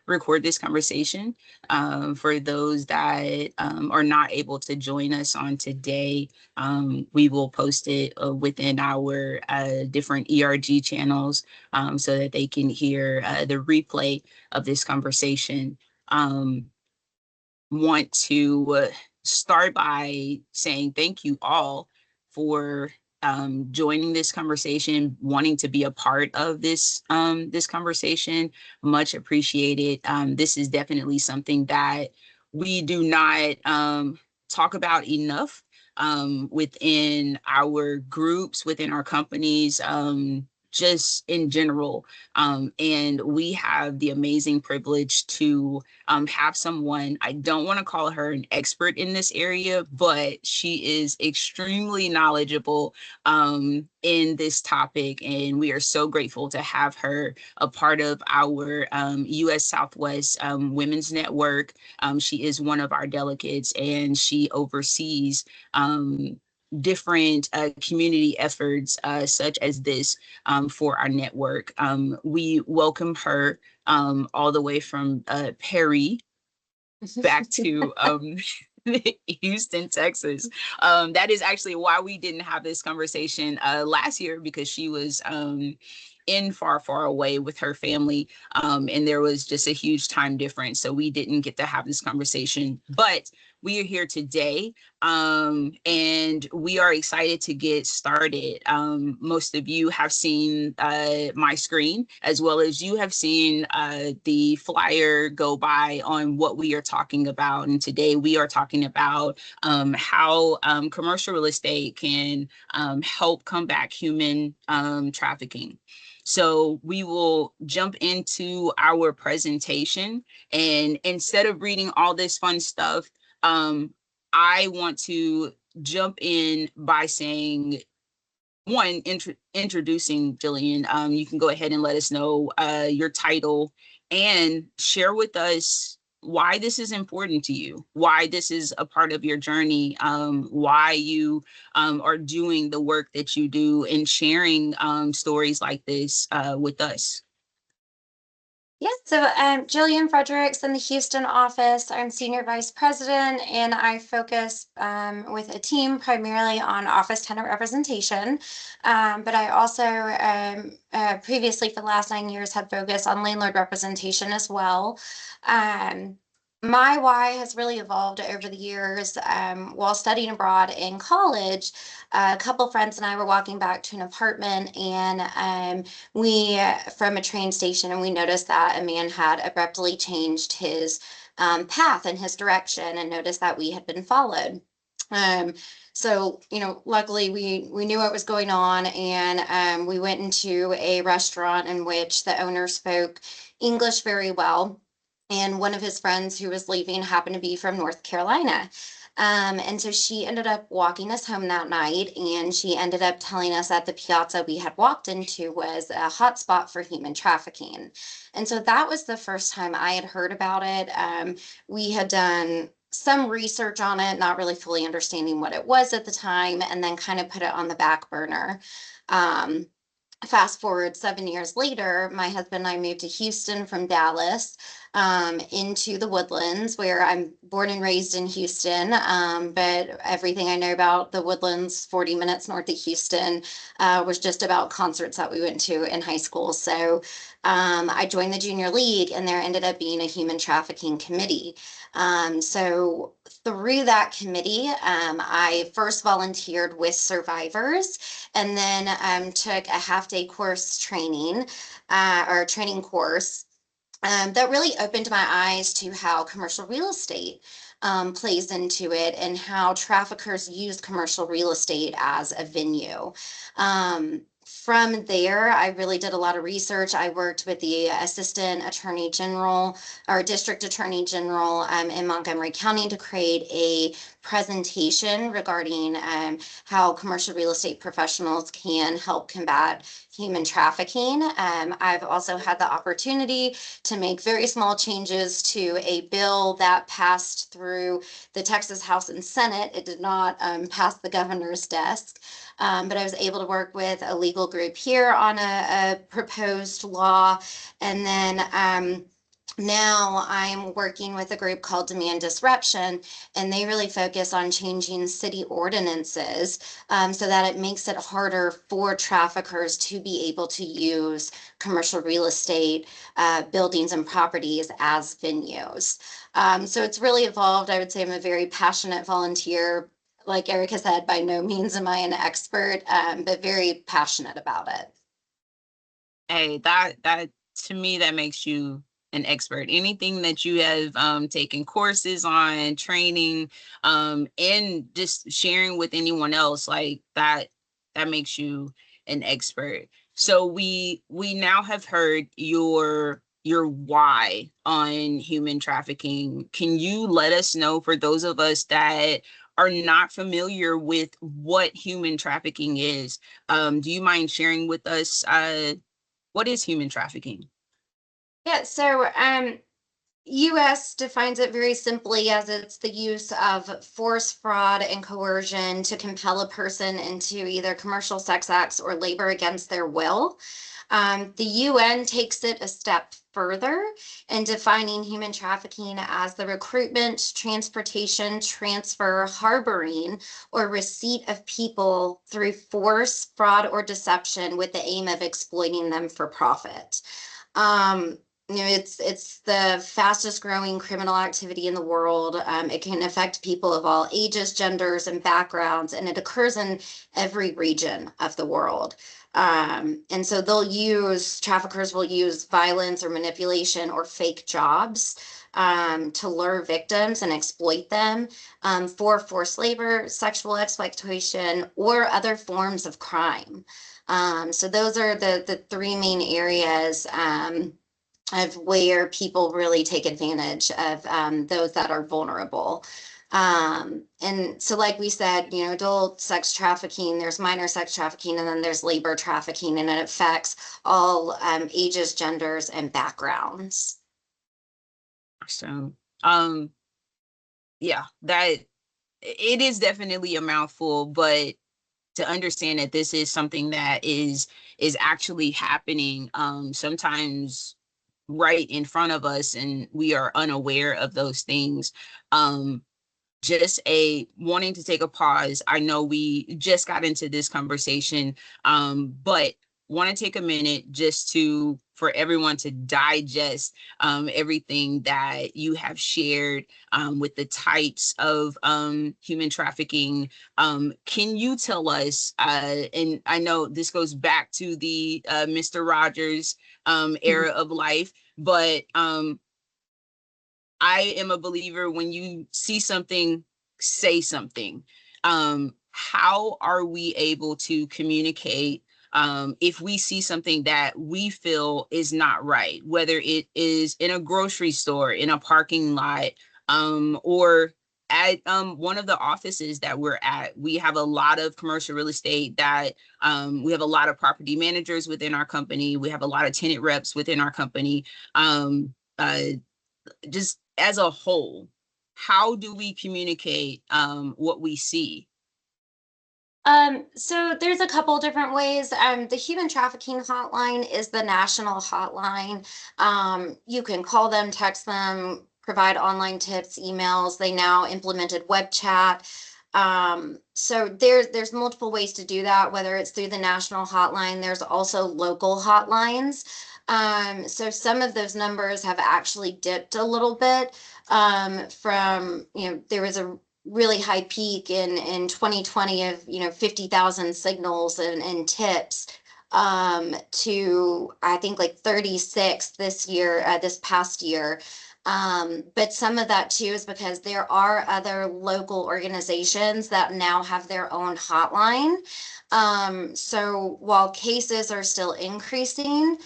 record this conversation. For those that are not able to join us on today, we will post it within our different ERG channels so that they can hear the replay of this conversation. Want to start by saying thank you all for joining this conversation, wanting to be a part of this conversation. Much appreciated. This is definitely something that we do not talk about enough within our groups, within our companies. Just in general. And we have the amazing privilege to have someone, I don't want to call her an expert in this area, but she is extremely knowledgeable in this topic. And we are so grateful to have her a part of our US Southwest Women's Network. She is one of our delegates and she oversees different community efforts such as this for our network. We welcome her all the way from Perry back to Houston, Texas. That is actually why we didn't have this conversation last year, because she was in far, far away with her family. And there was just a huge time difference. So we didn't get to have this conversation. But we are here today, and we are excited to get started. Most of you have seen my screen, as well as you have seen the flyer go by on what we are talking about. And today we are talking about how commercial real estate can help combat human trafficking. So we will jump into our presentation. And instead of reading all this fun stuff, I want to jump in by saying, one, introducing Jillian. You can go ahead and let us know your title and share with us why this is important to you, why this is a part of your journey, why you are doing the work that you do and sharing stories like this with us. Yeah, so Jillian Fredericks in the Houston office. I'm Senior Vice President, and I focus with a team primarily on office tenant representation. But I also previously, for the last 9 years, had focused on landlord representation as well. My why has really evolved over the years. While studying abroad in college, a couple friends and I were walking back to an apartment, and we from a train station, and we noticed that a man had abruptly changed his path and his direction, and noticed that we had been followed. So, luckily we knew what was going on, and we went into a restaurant in which the owner spoke English very well. And one of his friends who was leaving happened to be from North Carolina. And so she ended up walking us home that night, and she ended up telling us that the piazza we had walked into was a hotspot for human trafficking. And so that was the first time I had heard about it. We had done some research on it, not really fully understanding what it was at the time, and then kind of put it on the back burner. Fast forward 7 years later, my husband and I moved to Houston from Dallas, into the Woodlands, where I'm born and raised in Houston. But everything I know about the Woodlands, 40 minutes north of Houston, was just about concerts that we went to in high school. So I joined the junior league, and there ended up being a human trafficking committee. So through that committee, I first volunteered with survivors, and then took a half-day course training, or training course, that really opened my eyes to how commercial real estate plays into it, and how traffickers use commercial real estate as a venue. From there, I really did a lot of research. I worked with the Assistant Attorney General, or District Attorney General, in Montgomery County, to create a presentation regarding how commercial real estate professionals can help combat human trafficking. I've also had the opportunity to make very small changes to a bill that passed through the Texas House and Senate. It did not pass the governor's desk. But I was able to work with a legal group here on a proposed law. And then Now I'm working with a group called Demand Disruption, and they really focus on changing city ordinances so that it makes it harder for traffickers to be able to use commercial real estate, buildings, and properties as venues. So it's really evolved. I would say I'm a very passionate volunteer. Like Erica said, by no means am I an expert, but very passionate about it. Hey, that to me that makes you an expert. Anything that you have taken courses on, training, and just sharing with anyone else, like that makes you an expert. So we now have heard your why on human trafficking. Can you let us know, for those of us that are not familiar with what human trafficking is, do you mind sharing with us what is human trafficking? Yeah, so US defines it very simply as it's the use of force, fraud, and coercion to compel a person into either commercial sex acts or labor against their will. The UN takes it a step further in defining human trafficking as the recruitment, transportation, transfer, harboring, or receipt of people through force, fraud, or deception with the aim of exploiting them for profit. Um, it's the fastest growing criminal activity in the world. It can affect people of all ages, genders, and backgrounds, and it occurs in every region of the world. And so traffickers will use violence or manipulation or fake jobs to lure victims and exploit them for forced labor, sexual exploitation, or other forms of crime. So those are the three main areas of where people really take advantage of those that are vulnerable. And so, like we said, adult sex trafficking, there's minor sex trafficking, and then there's labor trafficking, and it affects all ages, genders, and backgrounds. So, yeah, that it is definitely a mouthful, but to understand that this is something that is actually happening, sometimes right in front of us, and we are unaware of those things. Um, just a wanting to take a pause. I know we just got into this conversation, but want to take a minute just to for everyone to digest everything that you have shared with the types of human trafficking. Can you tell us, and I know this goes back to the Mr. Rogers era of life, but I am a believer, when you see something, say something. How are we able to communicate if we see something that we feel is not right, whether it is in a grocery store, in a parking lot, or at one of the offices that we're at? We have a lot of commercial real estate that we have a lot of property managers within our company. We have a lot of tenant reps within our company. Uh, just as a whole, how do we communicate what we see? So there's a couple different ways. The human trafficking hotline is the national hotline. You can call them, text them, provide online tips, emails. They now implemented web chat. So there's multiple ways to do that, whether it's through the national hotline. There's also local hotlines. So some of those numbers have actually dipped a little bit there was a really high peak in 2020 of 50,000 signals and tips to I think like 36 this past year. But some of that too is because there are other local organizations that now have their own hotline. So while cases are still increasing,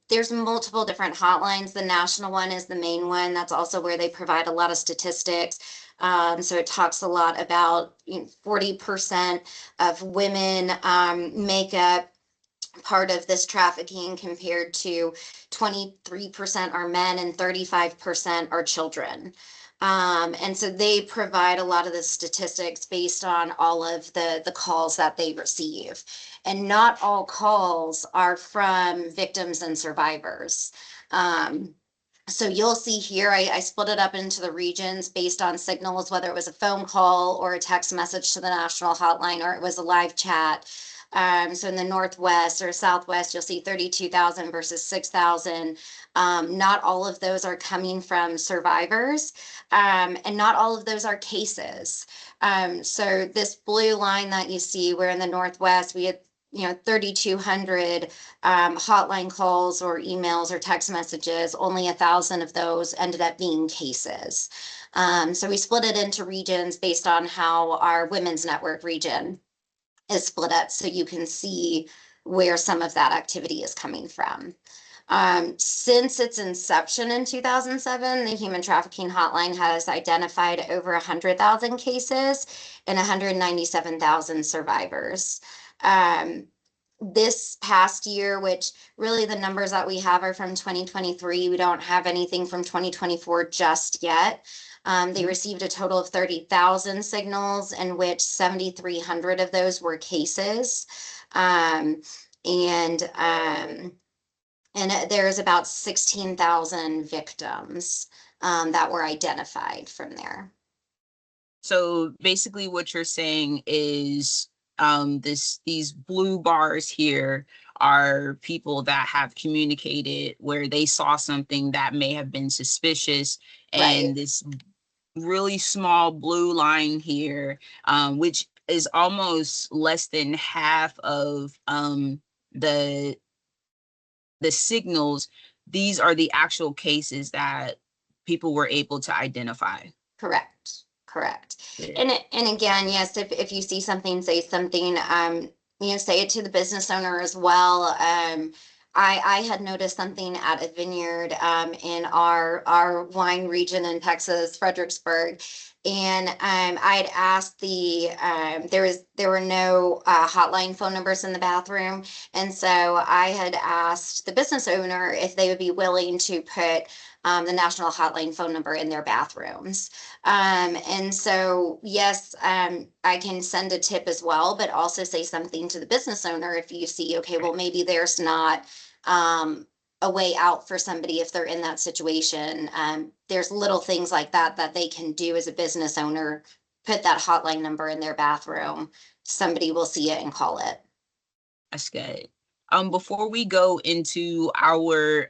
there's multiple different hotlines. The national one is the main one. That's also where they provide a lot of statistics. So it talks a lot about 40% of women make up part of this trafficking compared to 23% are men and 35% are children. And so they provide a lot of the statistics based on all of the calls that they receive. And not all calls are from victims and survivors. Um, So you'll see here, I split it up into the regions based on signals, whether it was a phone call or a text message to the national hotline, or it was a live chat. So in the Northwest or Southwest, you'll see 32,000 versus 6,000. Not all of those are coming from survivors, and not all of those are cases. So this blue line that you see, where in the Northwest, we had 3,200 hotline calls or emails or text messages. Only 1,000 of those ended up being cases. So we split it into regions based on how our women's network region is split up, so you can see where some of that activity is coming from. Since its inception in 2007, the Human Trafficking Hotline has identified over 100,000 cases and 197,000 survivors. This past year, which really the numbers that we have are from 2023, we don't have anything from 2024 just yet. They received a total of 30,000 signals, in which 7,300 of those were cases. And there's about 16,000 victims that were identified from there. So basically what you're saying is these blue bars here are people that have communicated where they saw something that may have been suspicious, and Right. this really small blue line here, which is almost less than half of the signals. These are the actual cases that people were able to identify. Correct. Correct. Yeah. And again, yes, if you see something, say something, say it to the business owner as well. I had noticed something at a vineyard in our wine region in Texas, Fredericksburg, and I had asked there were no hotline phone numbers in the bathroom, and so I had asked the business owner if they would be willing to put the national hotline phone number in their bathrooms. And so, yes, I can send a tip as well, but also say something to the business owner if you see, okay, well, maybe there's not a way out for somebody if they're in that situation. There's little things like that that they can do as a business owner, put that hotline number in their bathroom. Somebody will see it and call it. That's good. Before we go into our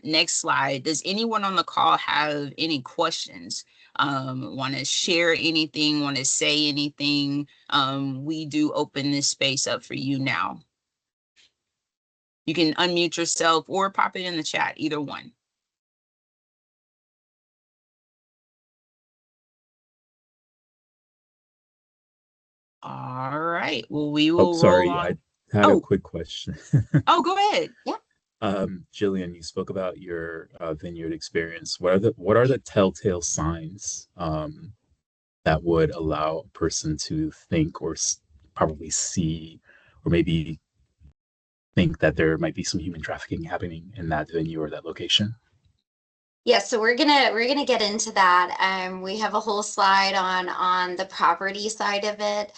next slide, does anyone on the call have any questions? Want to share anything? Want to say anything? We do open this space up for you now. You can unmute yourself or pop it in the chat, either one. All right. Well, we Oh, will roll sorry. I on. had a Oh, quick question. oh, go ahead. Yeah. Jillian, you spoke about your vineyard experience. What are the telltale signs that would allow a person to think or probably see, or maybe think that there might be some human trafficking happening in that venue or that location? Yeah, so we're gonna get into that. We have a whole slide on the property side of it.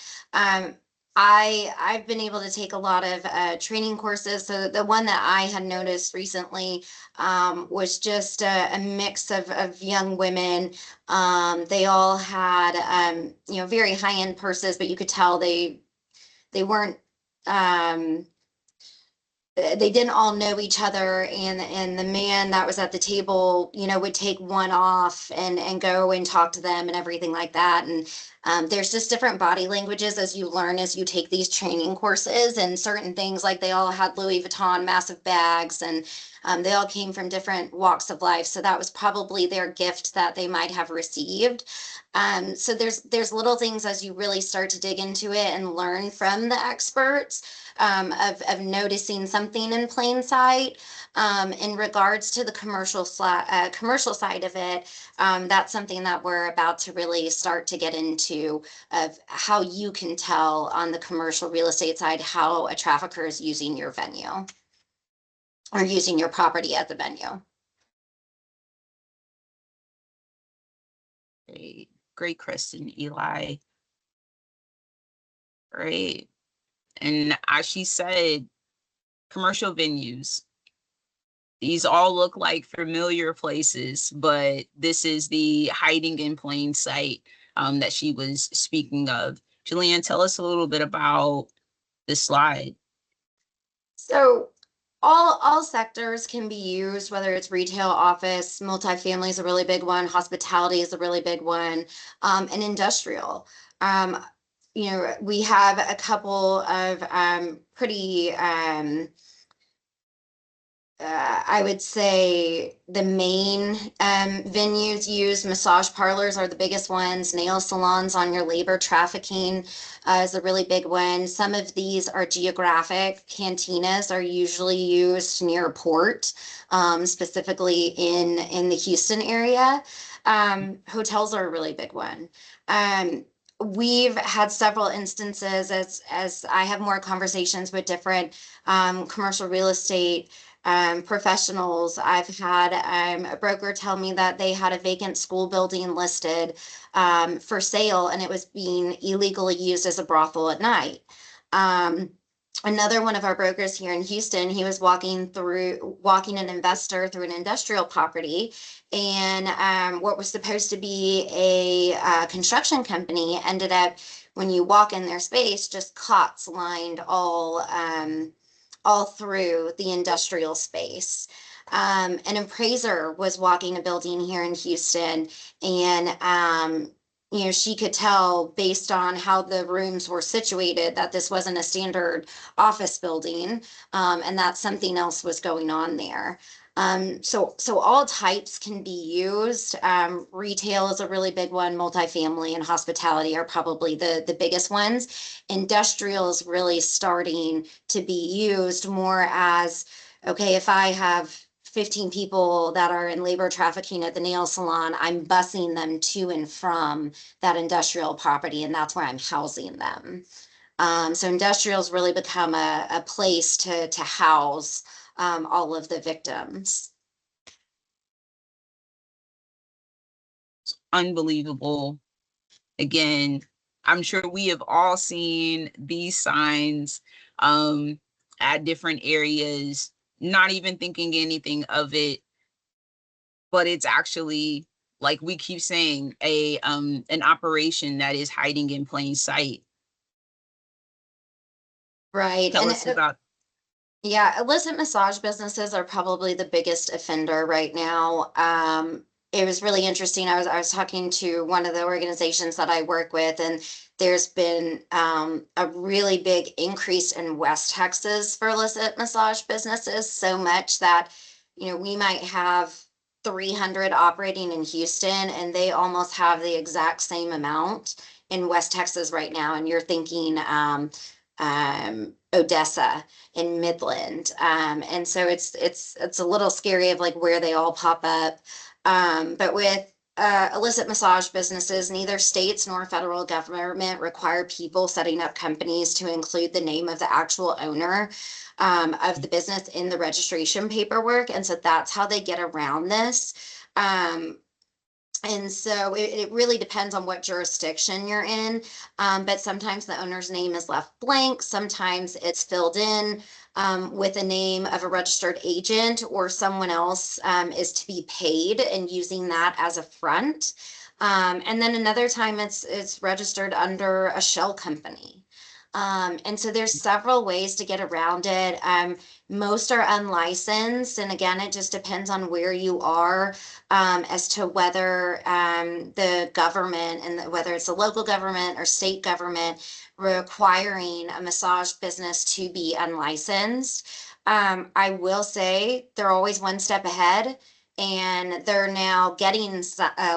I've been able to take a lot of training courses. So the one that I had noticed recently was just a mix of young women. They all had very high-end purses, but you could tell they weren't they didn't all know each other, and the man that was at the table would take one off and go and talk to them and everything like that. And there's just different body languages as you learn as you take these training courses, and certain things, like they all had Louis Vuitton massive bags, and they all came from different walks of life, so that was probably their gift that they might have received. So there's little things as you really start to dig into it and learn from the experts, of noticing something in plain sight. In regards to the commercial side of it, that's something that we're about to really start to get into, of how you can tell on the commercial real estate side how a trafficker is using your venue or using your property as a venue. Great, great question, Eli. Great. And as she said, commercial venues. These all look like familiar places, but this is the hiding in plain sight that she was speaking of. Jillian, tell us a little bit about this slide. So all sectors can be used, whether it's retail, office, multifamily is a really big one, hospitality is a really big one, and industrial. We have a couple of pretty I would say the main venues used, massage parlors are the biggest ones, nail salons on your labor trafficking is a really big one. Some of these are geographic. Cantinas are usually used near a port, specifically in the Houston area. Hotels are a really big one. We've had several instances as I have more conversations with different commercial real estate professionals. I've had a broker tell me that they had a vacant school building listed for sale, and it was being illegally used as a brothel at night. Another one of our brokers here in Houston, he was walking an investor through an industrial property, and what was supposed to be a construction company ended up, when you walk in their space, just cots lined all through the industrial space. An appraiser was walking a building here in Houston, and she could tell based on how the rooms were situated that this wasn't a standard office building, and that something else was going on there. So all types can be used. Retail is a really big one. Multifamily and hospitality are probably the biggest ones. Industrial is really starting to be used more as, okay, if I have 15 people that are in labor trafficking at the nail salon, I'm busing them to and from that industrial property, and that's where I'm housing them. So industrial's really become a place to house all of the victims. Unbelievable. Again, I'm sure we have all seen these signs at different areas, not even thinking anything of it, but it's actually, like we keep saying, an operation that is hiding in plain sight. Right. Tell us about. Yeah, illicit massage businesses are probably the biggest offender right now. It was really interesting. I was talking to one of the organizations that I work with, and there's been a really big increase in West Texas for illicit massage businesses, so much that we might have 300 operating in Houston, and they almost have the exact same amount in West Texas right now. And you're thinking Odessa in Midland. And so it's a little scary of like where they all pop up. But with illicit massage businesses, neither states nor federal government require people setting up companies to include the name of the actual owner of the business in the registration paperwork. And so that's how they get around this. And so it really depends on what jurisdiction you're in. But sometimes the owner's name is left blank. Sometimes it's filled in with a name of a registered agent, or someone else is to be paid and using that as a front. And then another time it's registered under a shell company. And so there's several ways to get around it. Most are unlicensed. And again, it just depends on where you are as to whether the government, and whether it's a local government or state government, requiring a massage business to be unlicensed. I will say they're always one step ahead, and they're now getting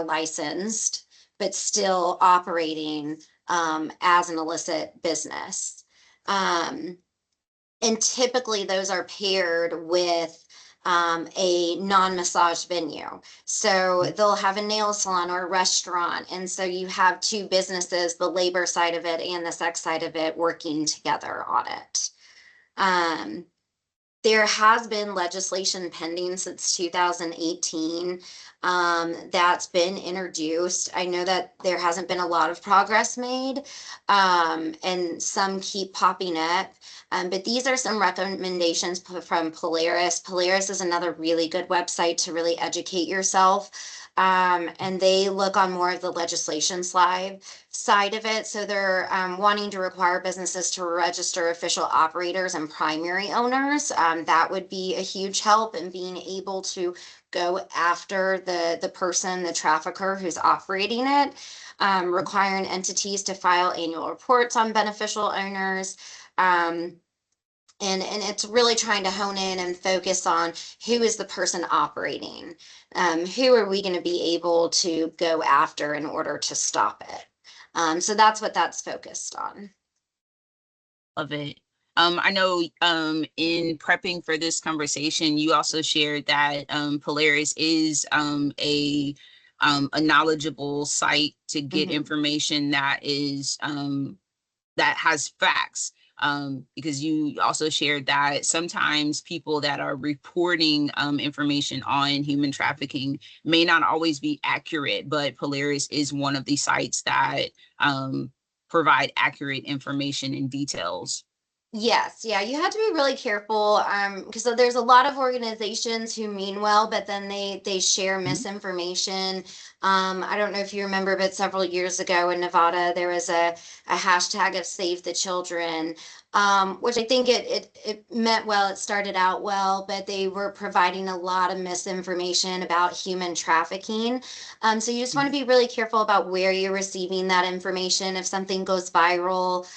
licensed, but still operating as an illicit business. And typically those are paired with a non-massage venue. So they'll have a nail salon or a restaurant. And so you have two businesses, the labor side of it and the sex side of it, working together on it. There has been legislation pending since 2018 that's been introduced. I know that there hasn't been a lot of progress made, and some keep popping up. But these are some recommendations from Polaris. Polaris is another really good website to really educate yourself. And they look on more of the legislation side of it. So they're wanting to require businesses to register official operators and primary owners. That would be a huge help in being able to go after the person, the trafficker who's operating it, requiring entities to file annual reports on beneficial owners. And it's really trying to hone in and focus on who is the person operating. Who are we going to be able to go after in order to stop it? So that's what that's focused on. Love it. I know in prepping for this conversation, you also shared that Polaris is a knowledgeable site to get information that is that has facts. Because you also shared that sometimes people that are reporting information on human trafficking may not always be accurate, but Polaris is one of the sites that provide accurate information and details. Yes, yeah, you have to be really careful because there's a lot of organizations who mean well, but then they share misinformation. I don't know if you remember, but several years ago in Nevada, there was a hashtag of Save the Children, which I think it meant well, it started out well, but they were providing a lot of misinformation about human trafficking. So you just want to be really careful about where you're receiving that information. If something goes viral,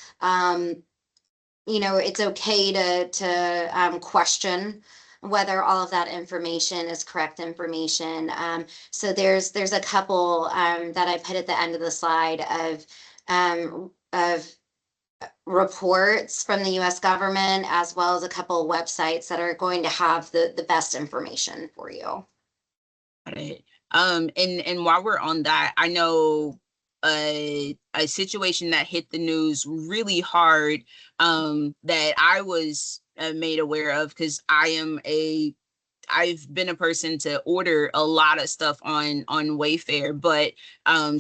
it's okay to question whether all of that information is correct information. So there's a couple that I put at the end of the slide of reports from the U.S. government, as well as a couple of websites that are going to have the best information for you. Got it. And while we're on that, I know a situation that hit the news really hard that I was made aware of, because I've been a person to order a lot of stuff on Wayfair, but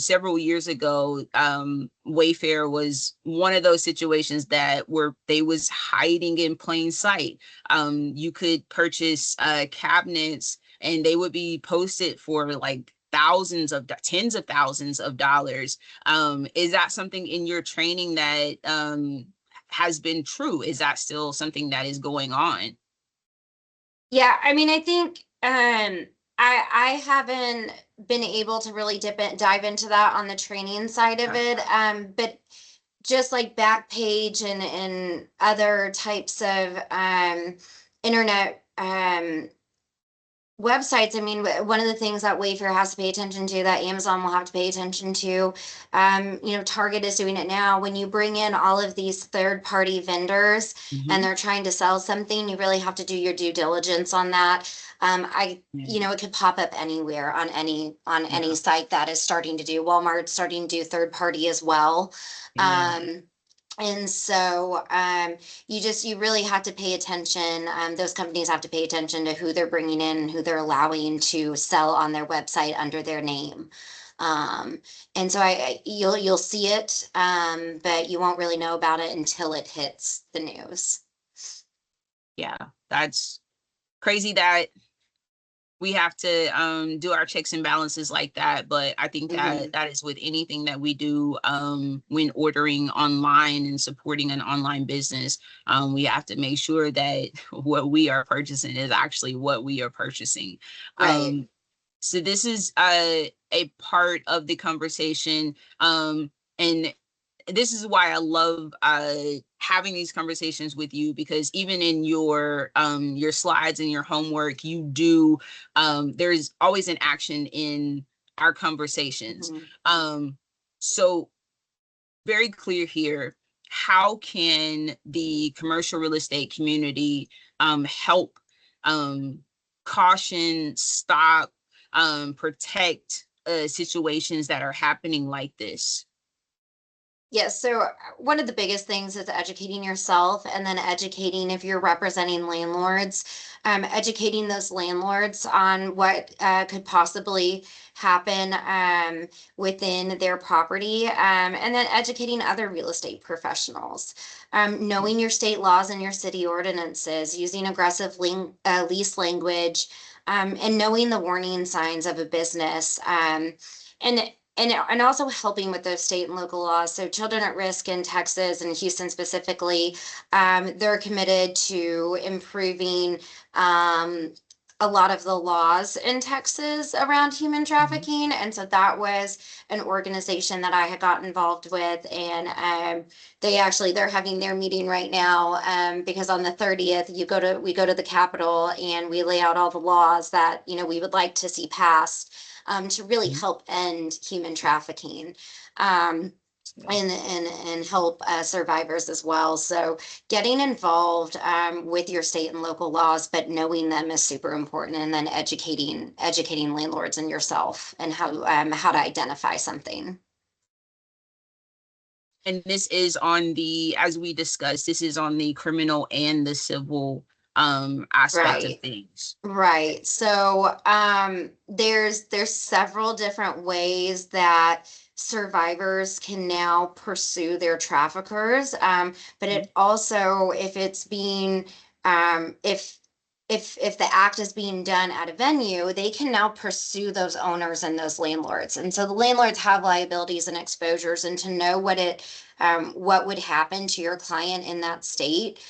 several years ago, Wayfair was one of those situations that they was hiding in plain sight. You could purchase cabinets and they would be posted for like tens of thousands of dollars. Is that something in your training that has been true? Is that still something that is going on? Yeah, I mean, I think I haven't been able to really dive into that on the training side of it. But just like Backpage and other types of internet websites, I mean, one of the things that Wayfair has to pay attention to, that Amazon will have to pay attention to, Target is doing it now. When you bring in all of these third-party vendors and they're trying to sell something, you really have to do your due diligence on that. It could pop up anywhere on any site that is starting to do. Walmart's starting to do third-party as well. And so you really have to pay attention. Those companies have to pay attention to who they're bringing in and who they're allowing to sell on their website under their name. And so you'll see it, but you won't really know about it until it hits the news. Yeah, that's crazy that we have to do our checks and balances like that. But I think that that is with anything that we do when ordering online and supporting an online business. We have to make sure that what we are purchasing is actually what we are purchasing. Right. So this is a part of the conversation. And this is why I love having these conversations with you, because even in your slides and your homework, you do there's always an action in our conversations. So very clear here, how can the commercial real estate community help caution, stop, protect situations that are happening like this? Yes, so one of the biggest things is educating yourself and then educating if you're representing landlords, educating those landlords on what could possibly happen within their property, and then educating other real estate professionals. Knowing your state laws and your city ordinances, using aggressive lease language, and knowing the warning signs of a business. And and also helping with those state and local laws. So Children at Risk in Texas and Houston specifically, they're committed to improving a lot of the laws in Texas around human trafficking. And so that was an organization that I had got involved with. And they're having their meeting right now, because on the 30th we go to the Capitol and we lay out all the laws that, we would like to see passed, to really help end human trafficking, and help survivors as well. So getting involved with your state and local laws, but knowing them is super important, and then educating landlords and yourself and how to identify something. And this is on the, as we discussed, this is on the criminal and the civil aspect of Right. things. Right. So there's several different ways that survivors can now pursue their traffickers. But it also, if it's being if the act is being done at a venue, they can now pursue those owners and those landlords. And so the landlords have liabilities and exposures, and to know what would happen to your client in that state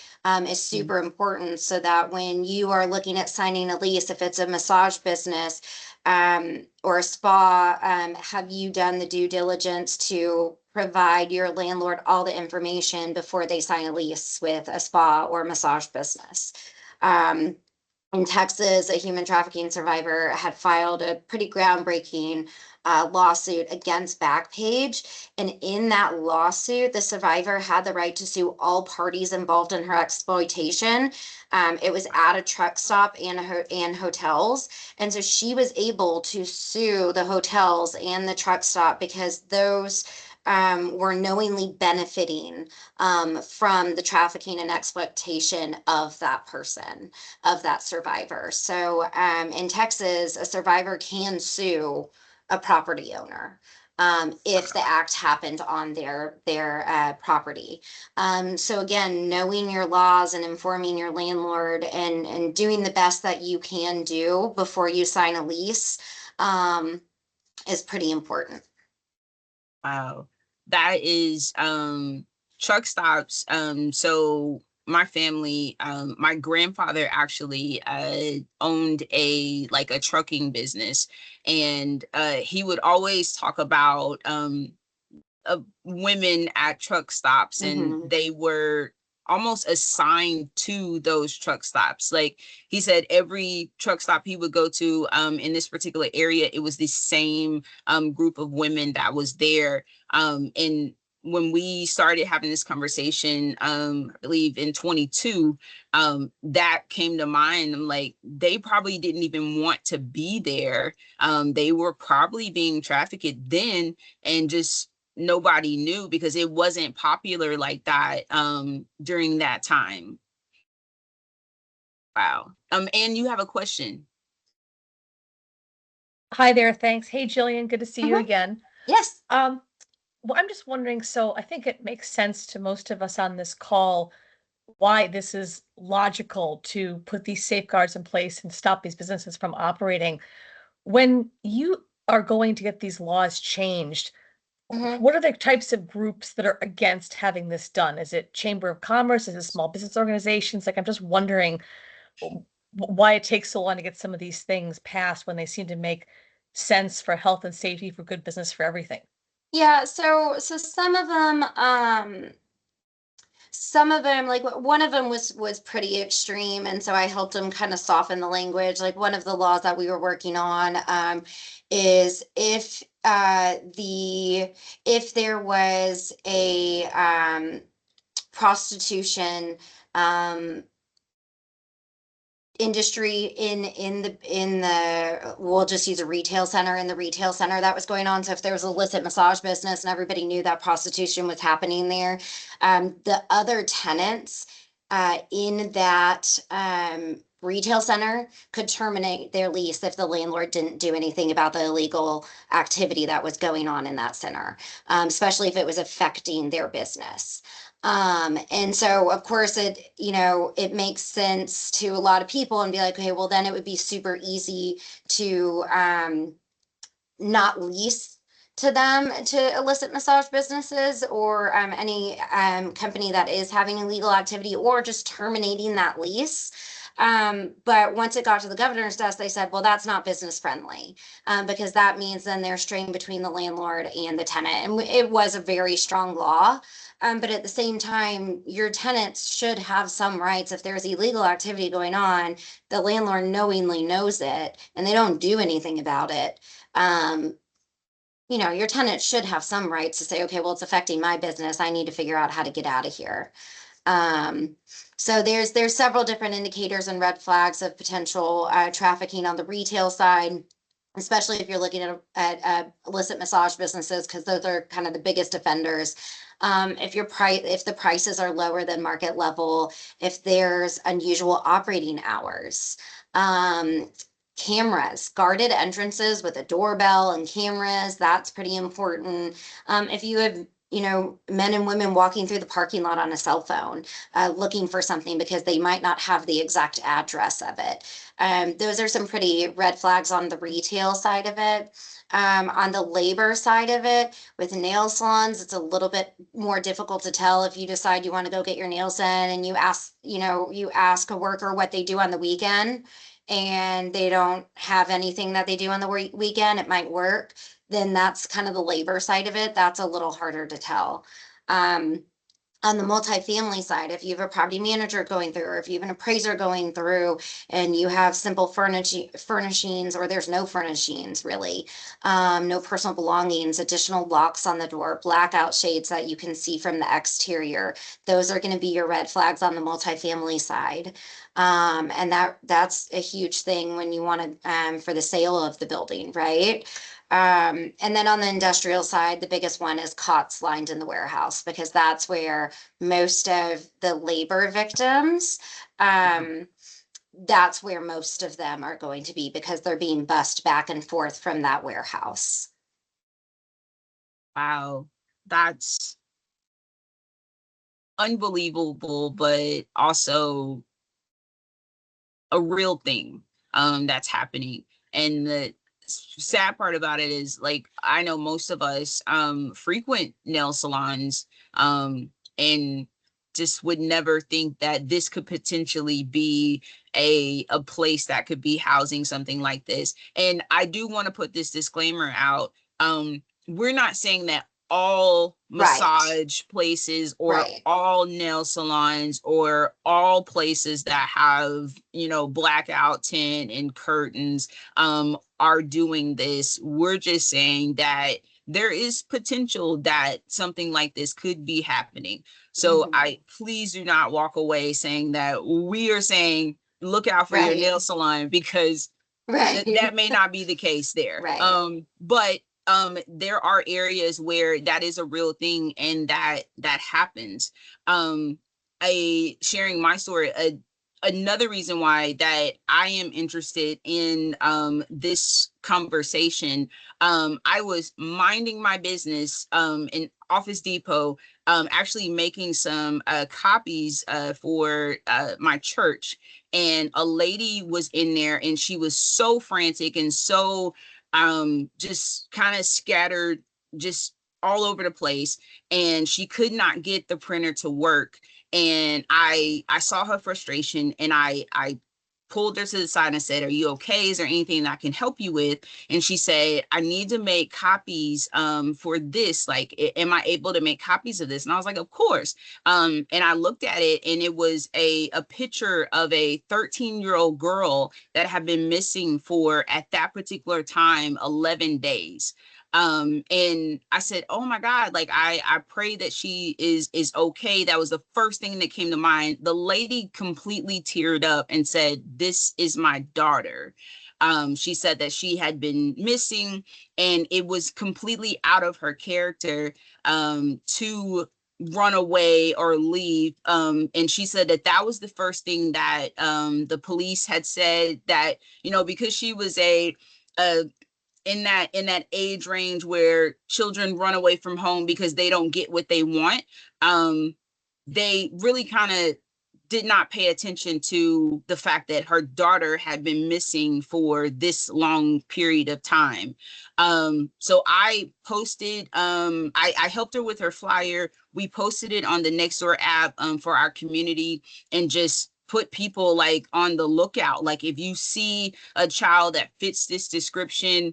is super important, so that when you are looking at signing a lease, if it's a massage business or a spa, have you done the due diligence to provide your landlord all the information before they sign a lease with a spa or massage business? In Texas, a human trafficking survivor had filed a pretty groundbreaking lawsuit against Backpage. And in that lawsuit, the survivor had the right to sue all parties involved in her exploitation. It was at a truck stop and hotels. And so she was able to sue the hotels and the truck stop because those were knowingly benefiting from the trafficking and exploitation of that person, of that survivor. So in Texas, a survivor can sue a property owner if the act happened on their property. So again, knowing your laws and informing your landlord, and doing the best that you can do before you sign a lease is pretty important. Wow. That is truck stops. So my family, my grandfather actually owned a trucking business, and he would always talk about women at truck stops, and Mhm. they were almost assigned to those truck stops. Like he said, every truck stop he would go to in this particular area, it was the same group of women that was there. And when we started having this conversation, I believe in 22, that came to mind. I'm like, they probably didn't even want to be there. They were probably being trafficked then, and just nobody knew because it wasn't popular like that during that time. Wow. And you have a question. Hi there, thanks. Hey, Jillian, good to see you Mhm. again. Yes. Well, I'm just wondering, so I think it makes sense to most of us on this call why this is logical to put these safeguards in place and stop these businesses from operating. When you are going to get these laws changed, Mhm. what are the types of groups that are against having this done? Is it Chamber of Commerce? Is it small business organizations? Like, I'm just wondering why it takes so long to get some of these things passed when they seem to make sense for health and safety, for good business, for everything. Yeah, so some of them, like one of them was pretty extreme, and so I helped him kind of soften the language. Like one of the laws that we were working on is if there was a prostitution industry in the we'll just use a retail center, in the retail center that was going on. So if there was a illicit massage business and everybody knew that prostitution was happening there, the other tenants in that retail center could terminate their lease if the landlord didn't do anything about the illegal activity that was going on in that center, especially if it was affecting their business. And so of course it makes sense to a lot of people and be like, okay, well then it would be super easy to not lease to them, to illicit massage businesses or any company that is having illegal activity, or just terminating that lease. But once it got to the governor's desk, they said, well, that's not business friendly, because that means then they're straying between the landlord and the tenant. And it was a very strong law. But at the same time, your tenants should have some rights. If there's illegal activity going on, the landlord knowingly knows it and they don't do anything about it. Your tenant should have some rights to say, okay, well, it's affecting my business. I need to figure out how to get out of here. So there's several different indicators and red flags of potential trafficking on the retail side, especially if you're looking at illicit massage businesses, because those are kind of the biggest offenders. If the prices are lower than market level, if there's unusual operating hours, cameras, guarded entrances with a doorbell and cameras, that's pretty important. If you have men and women walking through the parking lot on a cell phone, looking for something because they might not have the exact address of it. Those are some pretty red flags on the retail side of it. On the labor side of it, with nail salons, it's a little bit more difficult to tell. If you decide you want to go get your nails done and you ask a worker what they do on the weekend and they don't have anything that they do on the weekend, it might work. Then that's kind of the labor side of it. That's a little harder to tell. On the multifamily side, if you have a property manager going through, or if you have an appraiser going through and you have simple furnishings, or there's no furnishings really, no personal belongings, additional locks on the door, blackout shades that you can see from the exterior, those are going to be your red flags on the multifamily side. And that's a huge thing when you want to, for the sale of the building, right? And then on the industrial side, the biggest one is cots lined in the warehouse, because that's where most of the labor victims, that's where most of them are going to be, because they're being bussed back and forth from that warehouse. Wow, that's unbelievable, but also a real thing that's happening. And the sad part about it is, like, I know most of us frequent nail salons and just would never think that this could potentially be a place that could be housing something like this. And I do want to put this disclaimer out. We're not saying that all massage places or all nail salons or all places that have, blackout tint and curtains are doing this. We're just saying that there is potential that something like this could be happening. So I please do not walk away saying that we are saying look out for your nail salon, because that may not be the case there. But there are areas where that is a real thing and that happens. Sharing my story, another reason why that I am interested in this conversation, I was minding my business in Office Depot, actually making some copies for my church, and a lady was in there and she was so frantic and so just kind of scattered, just all over the place, and she could not get the printer to work. And I saw her frustration, and I pulled her to the side and said, "Are you okay? Is there anything that I can help you with?" And she said, "I need to make copies for this. Like, am I able to make copies of this?" And I was like, "Of course." And I looked at it, and it was a picture of a 13-year-old girl that had been missing for, at that particular time, 11 days. And I said, oh my God, like I pray that she is okay. That was the first thing that came to mind. The lady completely teared up and said, this is my daughter. She said that she had been missing, and it was completely out of her character to run away or leave. And she said that that was the first thing that the police had said, that, you know, because she was a in that age range where children run away from home because they don't get what they want. They really kind of did not pay attention to the fact that her daughter had been missing for this long period of time. So I posted, I helped her with her flyer. We posted it on the Nextdoor app for our community, and just put people like on the lookout. Like, if you see a child that fits this description,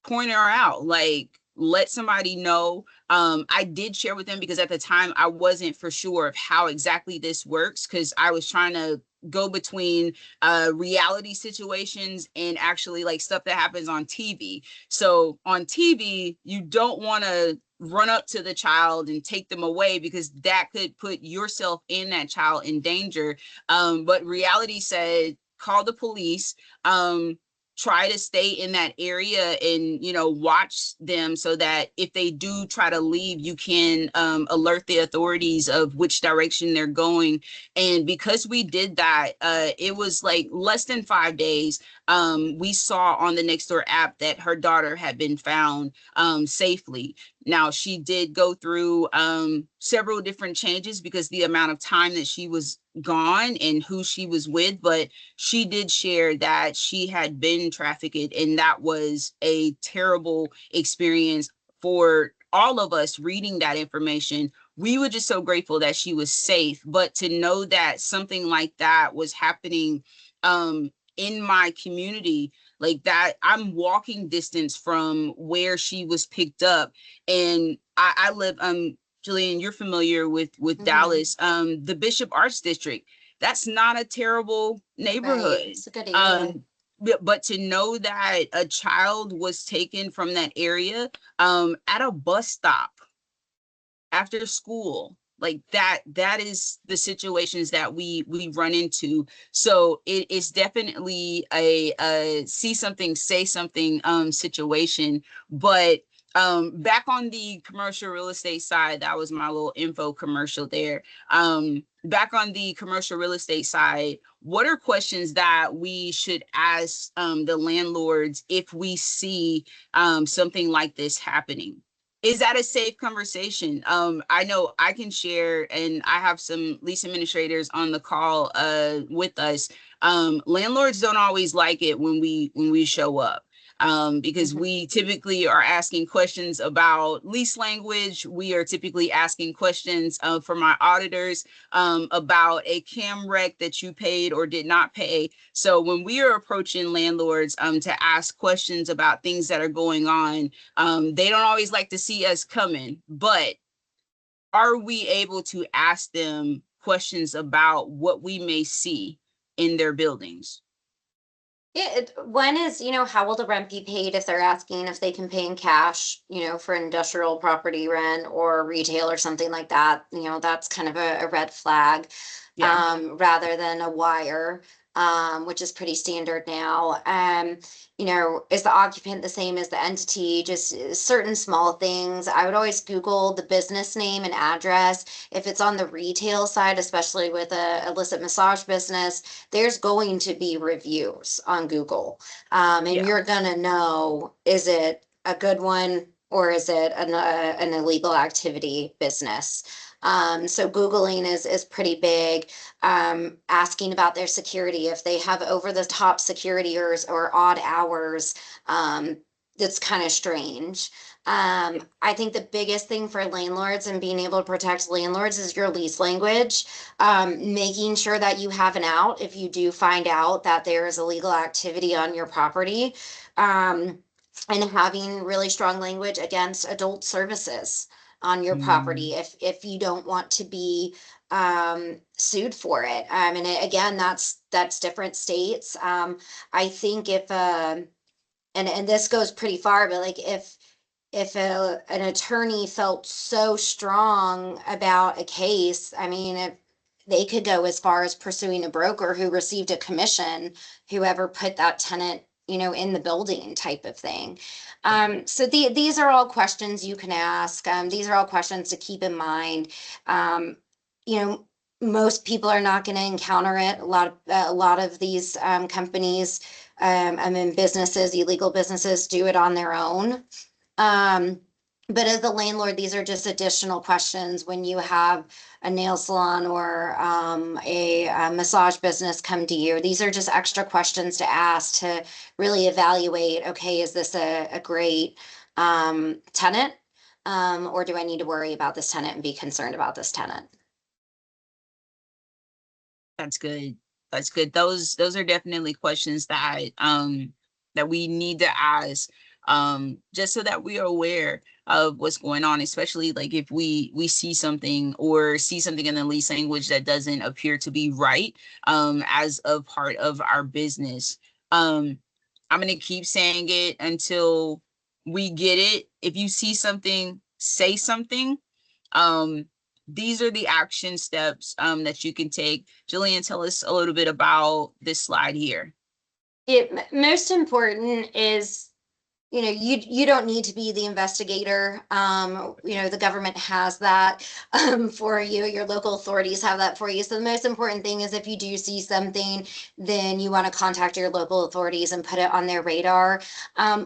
point her out, like let somebody know. I did share with them, because at the time I wasn't for sure of how exactly this works, because I was trying to go between reality situations and actually like stuff that happens on TV. So on TV, you don't want to run up to the child and take them away, because that could put yourself and that child in danger. But reality said, call the police. Try to stay in that area and, you know, watch them, so that if they do try to leave, you can alert the authorities of which direction they're going. And because we did that, it was like less than 5 days. We saw on the Nextdoor app that her daughter had been found safely. Now, she did go through several different changes because the amount of time that she was gone and who she was with, but she did share that she had been trafficked, and that was a terrible experience for all of us reading that information. We were just so grateful that she was safe, but to know that something like that was happening in my community, like that, I'm walking distance from where she was picked up. And I live, Jillian, you're familiar with Dallas, the Bishop Arts District. That's not a terrible neighborhood. Right. It's a good area. But to know that a child was taken from that area at a bus stop after school, like that is the situations that we run into. So it is definitely a see something, say something situation. But back on the commercial real estate side, that was my little info commercial there. Back on the commercial real estate side, what are questions that we should ask the landlords if we see something like this happening? Is that a safe conversation? I know I can share, and I have some lease administrators on the call with us. Landlords don't always like it when we show up. Because we typically are asking questions about lease language. We are typically asking questions for my auditors about a CAM rec that you paid or did not pay. So when we are approaching landlords to ask questions about things that are going on, they don't always like to see us coming. But are we able to ask them questions about what we may see in their buildings? Yeah, one is, how will the rent be paid if they're asking if they can pay in cash, for industrial property rent or retail or something like that. That's kind of a red flag, Yeah. rather than a wire, which is pretty standard now. Is the occupant the same as the entity? Just certain small things. I would always Google the business name and address. If it's on the retail side, especially with a illicit massage business, there's going to be reviews on Google. And Yeah. you're gonna know, is it a good one or is it an illegal activity business? So Googling is pretty big. Asking about their security, if they have over the top security or odd hours, that's kind of strange. I think the biggest thing for landlords and being able to protect landlords is your lease language, making sure that you have an out if you do find out that there is illegal activity on your property, and having really strong language against adult services on your property if you don't want to be sued for it. And again, that's different states. I think if and this goes pretty far, but like if an attorney felt so strong about a case, I mean, they could go as far as pursuing a broker who received a commission, whoever put that tenant, in the building type of thing. So these are all questions you can ask. These are all questions to keep in mind. You know, most people are not going to encounter it. A lot of these companies, businesses, illegal businesses, do it on their own. But as the landlord, these are just additional questions when you have a nail salon or a massage business come to you. These are just extra questions to ask to really evaluate, okay, is this a great tenant? Or do I need to worry about this tenant and be concerned about this tenant? That's good. That's good. Those are definitely questions that we need to ask, just so that we are aware of what's going on, especially like if we see something in the lease language that doesn't appear to be right, as a part of our business. I'm gonna keep saying it until we get it. If you see something, say something. These are the action steps that you can take. Jillian, tell us a little bit about this slide here. Most important is, you don't need to be the investigator. The government has that for you. Your local authorities have that for you. So the most important thing is if you do see something, then you want to contact your local authorities and put it on their radar.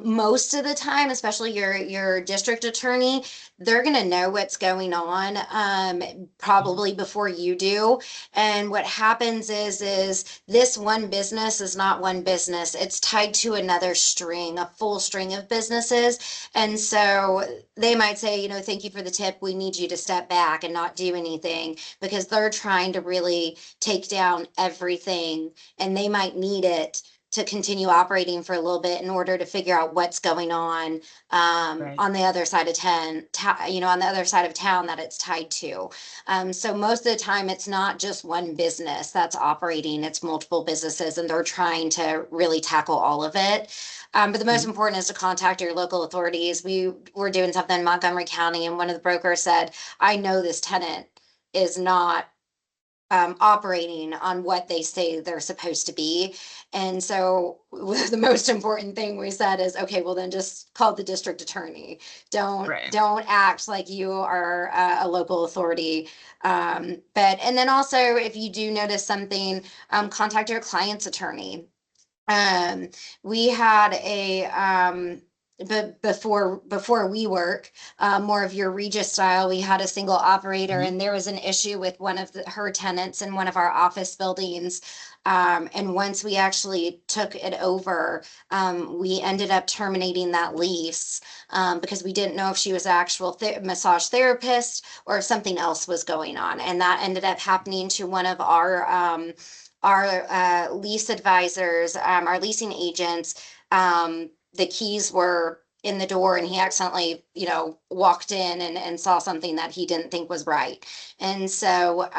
Most of the time, especially your district attorney, they're going to know what's going on probably before you do. And what happens is this one business is not one business. It's tied to another string, a full string of businesses. And so they might say, thank you for the tip. We need you to step back and not do anything, because they're trying to really take down everything, and they might need it to continue operating for a little bit in order to figure out what's going on Right. on the other side of on the other side of town that it's tied to. So most of the time, it's not just one business that's operating, it's multiple businesses, and they're trying to really tackle all of it. But the most important is to contact your local authorities. We were doing something in Montgomery County, and one of the brokers said, I know this tenant is not operating on what they say they're supposed to be. And so the most important thing we said is, okay, well then just call the district attorney. Right. Don't act like you are a local authority. And then also, if you do notice something, contact your client's attorney. We had but before WeWork, more of your Regis style, we had a single operator, and there was an issue with one of her tenants in one of our office buildings. And once we actually took it over, we ended up terminating that lease because we didn't know if she was an actual massage therapist or if something else was going on. And that ended up happening to one of our lease advisors, our leasing agents. The keys were in the door, and he accidentally, walked in and saw something that he didn't think was right. And so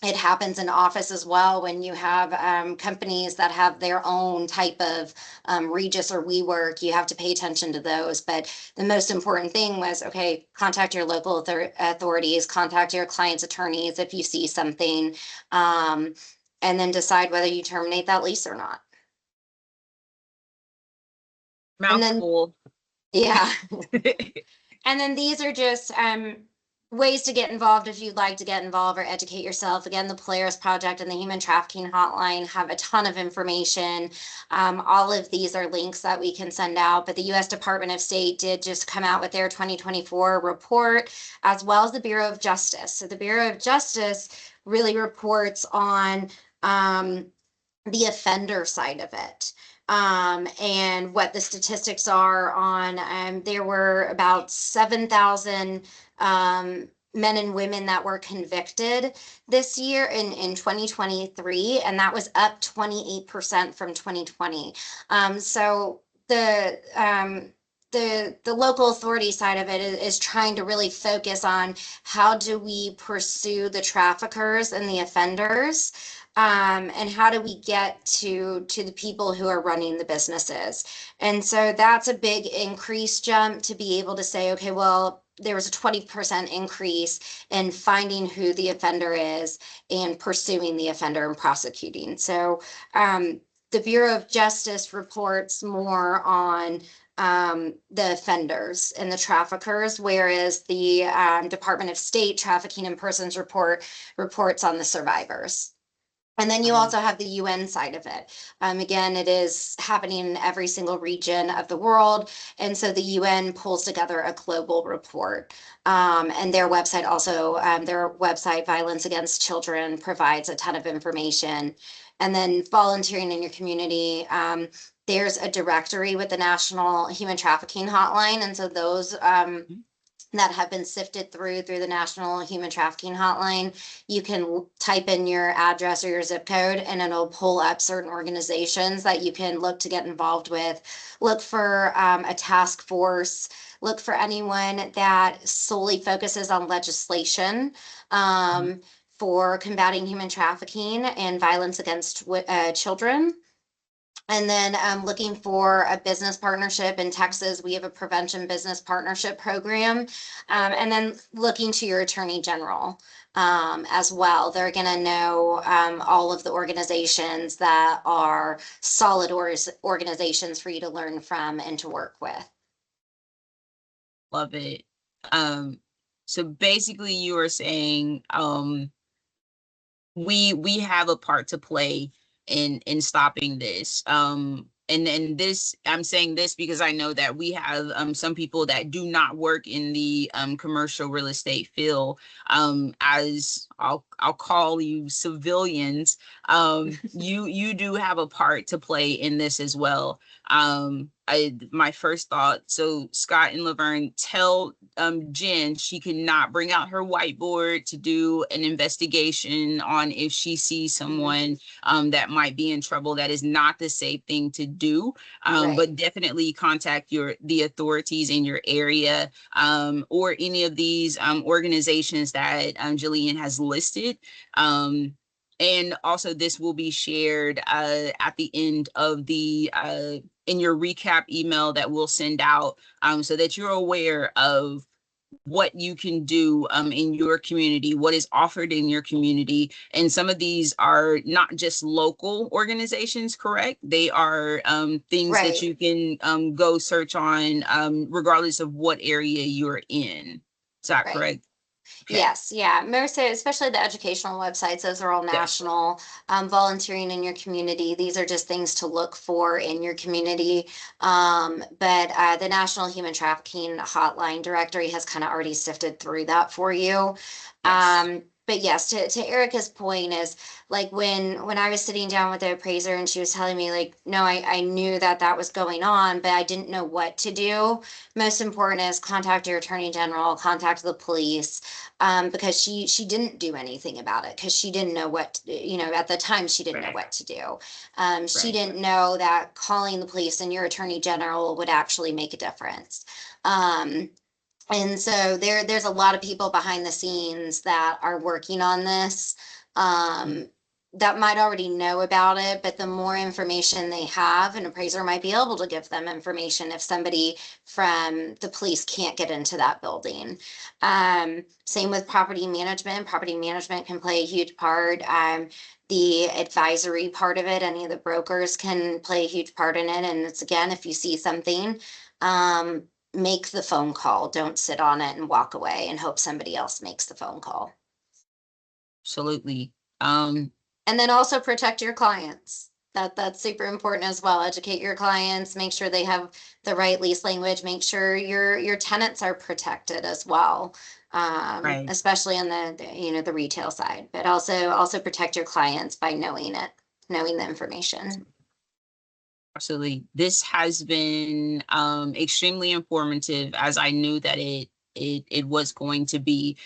it happens in office as well when you have companies that have their own type of Regis or WeWork. You have to pay attention to those. But the most important thing was, okay, contact your local authorities, contact your client's attorneys if you see something, and then decide whether you terminate that lease or not. Mouthful. Yeah. And then these are just ways to get involved if you'd like to get involved or educate yourself. Again, the Colliers Project and the Human Trafficking Hotline have a ton of information. All of these are links that we can send out, but the U.S. Department of State did just come out with their 2024 report, as well as the Bureau of Justice. So the Bureau of Justice really reports on the offender side of it. And what the statistics are on, there were about 7,000 men and women that were convicted this year in 2023, and that was up 28% from 2020. So the local authority side of it is trying to really focus on how do we pursue the traffickers and the offenders. and how do we get to the people who are running the businesses. And so that's a big increase jump to be able to say, okay, well, there was a 20% increase in finding who the offender is and pursuing the offender and prosecuting. So the Bureau of Justice reports more on the offenders and the traffickers, whereas the Department of State Trafficking in Persons reports on the survivors. And then you Right. also have the UN side of it. Again, it is happening in every single region of the world. And so the UN pulls together a global report. And their website also, their website, Violence Against Children, provides a ton of information. And then volunteering in your community, there's a directory with the National Human Trafficking Hotline. And so those that have been sifted through the National Human Trafficking Hotline, you can type in your address or your zip code and it'll pull up certain organizations that you can look to get involved with. Look for a task force, look for anyone that solely focuses on legislation for combating human trafficking and violence against children. And then looking for a business partnership in Texas, we have a prevention business partnership program. And then looking to your attorney general as well. They're going to know all of the organizations that are solid organizations for you to learn from and to work with. Love it. So basically you are saying we have a part to play in stopping this. And this, I'm saying this because I know that we have some people that do not work in the commercial real estate field, as I'll call you civilians. You do have a part to play in this as well. My first thought, so Scott and Laverne, tell Jen she cannot bring out her whiteboard to do an investigation on if she sees someone that might be in trouble. That is not the safe thing to do. Right. But definitely contact the authorities in your area, or any of these organizations that Jillian has listed. And also this will be shared at the end of the in your recap email that we'll send out, so that you're aware of what you can do in your community, what is offered in your community. And some of these are not just local organizations, correct? They are things that you can go search on regardless of what area you're in. Is that correct? Okay. Yes, yeah. Most, especially the educational websites, those are all national. Volunteering in your community, these are just things to look for in your community. But the National Human Trafficking Hotline directory has kind of already sifted through that for you. Yes. But yes, to Erica's point is like when I was sitting down with the appraiser and she was telling me like, no, I knew that was going on, but I didn't know what to do. Most important is contact your attorney general, contact the police, because she didn't do anything about it because she didn't know what, at the time she didn't know what to do. She didn't know that calling the police and your attorney general would actually make a difference. And so there's a lot of people behind the scenes that are working on this, that might already know about it, but the more information they have, an appraiser might be able to give them information if somebody from the police can't get into that building. Same with property management. Property management can play a huge part. The advisory part of it, any of the brokers can play a huge part in it. And it's, again, if you see something, make the phone call. Don't sit on it and walk away and hope somebody else makes the phone call. Absolutely. And then also protect your clients. That's super important as well. Educate your clients, make sure they have the right lease language, make sure your tenants are protected as well. Especially on the retail side, but also protect your clients by knowing the information. Absolutely. This has been extremely informative, as I knew that it was going to be.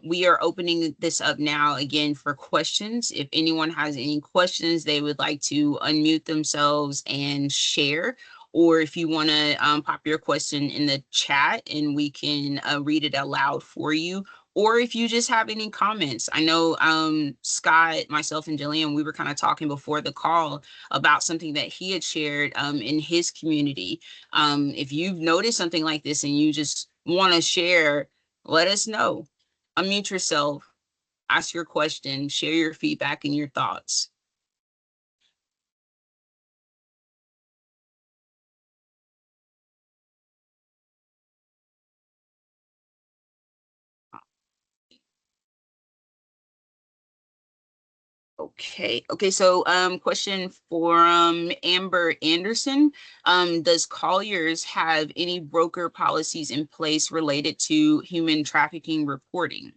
We are opening this up now again for questions. If anyone has any questions they would like to unmute themselves and share, or if you want to pop your question in the chat and we can read it aloud for you, or if you just have any comments. I know Scott, myself, and Jillian, we were kind of talking before the call about something that he had shared in his community. If you've noticed something like this and you just want to share, let us know. Unmute yourself, ask your question, share your feedback and your thoughts. Okay, so question from Amber Anderson. Does Colliers have any broker policies in place related to human trafficking reporting?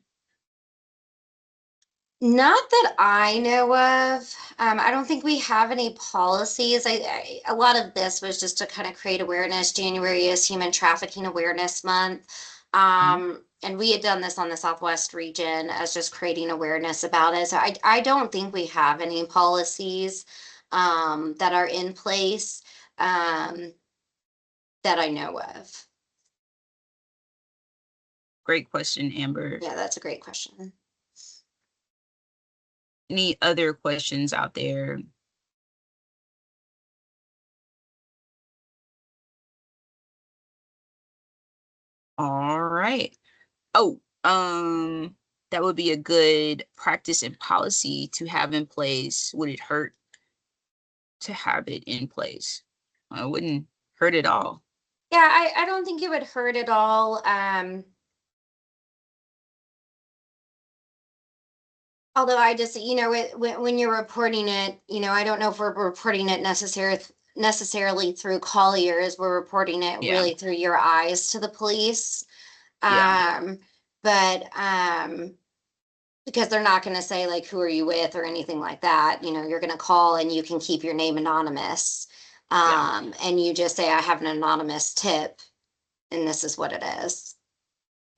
Not that I know of. I don't think we have any policies. A lot of this was just to kind of create awareness. January is Human Trafficking Awareness Month. And we had done this on the Southwest region as just creating awareness about it. So I don't think we have any policies that are in place that I know of. Great question, Amber. Yeah, that's a great question. Any other questions out there? All right. Oh, that would be a good practice and policy to have in place. Would it hurt to have it in place? It wouldn't hurt at all. Yeah, I don't think it would hurt at all. Although I just, when you're reporting it, I don't know if we're reporting it necessarily through Colliers. We're reporting it Yeah. really through your eyes to the police. Yeah. But because they're not going to say like, who are you with or anything like that. You're going to call and you can keep your name anonymous. And you just say, I have an anonymous tip and this is what it is.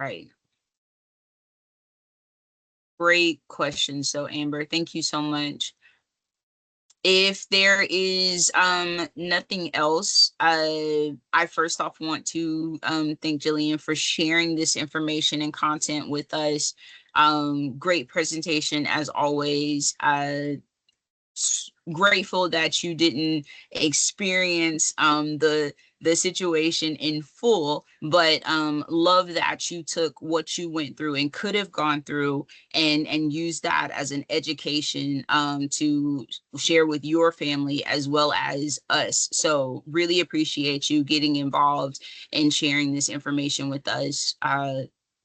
Right. Great question. So Amber, thank you so much. If there is nothing else, I first off want to thank Jillian for sharing this information and content with us. Great presentation as always. Grateful that you didn't experience the situation in full, but love that you took what you went through and could have gone through and use that as an education to share with your family as well as us. So really appreciate you getting involved and sharing this information with us.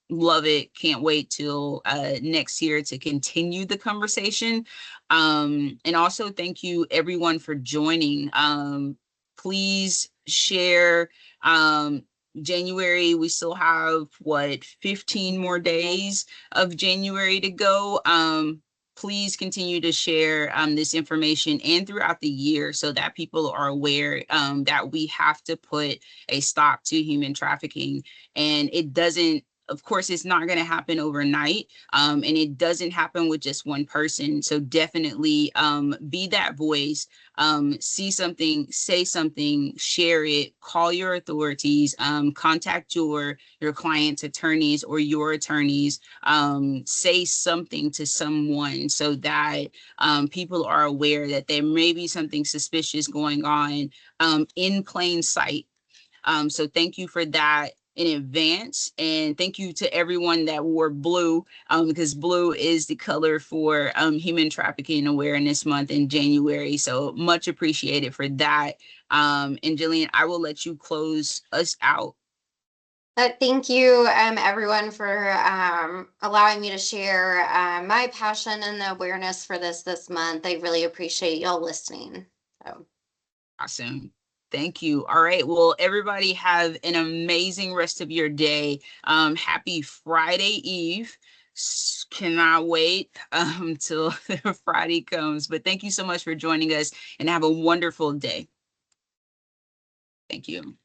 Love it. Can't wait till next year to continue the conversation. And also thank you everyone for joining. Please share. January, we still have 15 more days of January to go. Please continue to share this information and throughout the year so that people are aware that we have to put a stop to human trafficking. And it doesn't, of course, it's not going to happen overnight, and it doesn't happen with just one person. So definitely be that voice, see something, say something, share it, call your authorities, contact your client's attorneys or your attorneys, say something to someone so that people are aware that there may be something suspicious going on in plain sight. So thank you for that in advance, and thank you to everyone that wore blue, because blue is the color for Human Trafficking Awareness Month in January. So much appreciated for that. And Jillian, I will let you close us out. Thank you, everyone, for allowing me to share my passion and the awareness for this month. I really appreciate y'all listening. So. Awesome. Thank you. All right. Well, everybody have an amazing rest of your day. Happy Friday Eve. Cannot wait till Friday comes. But thank you so much for joining us and have a wonderful day. Thank you.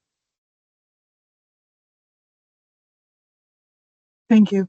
Thank you.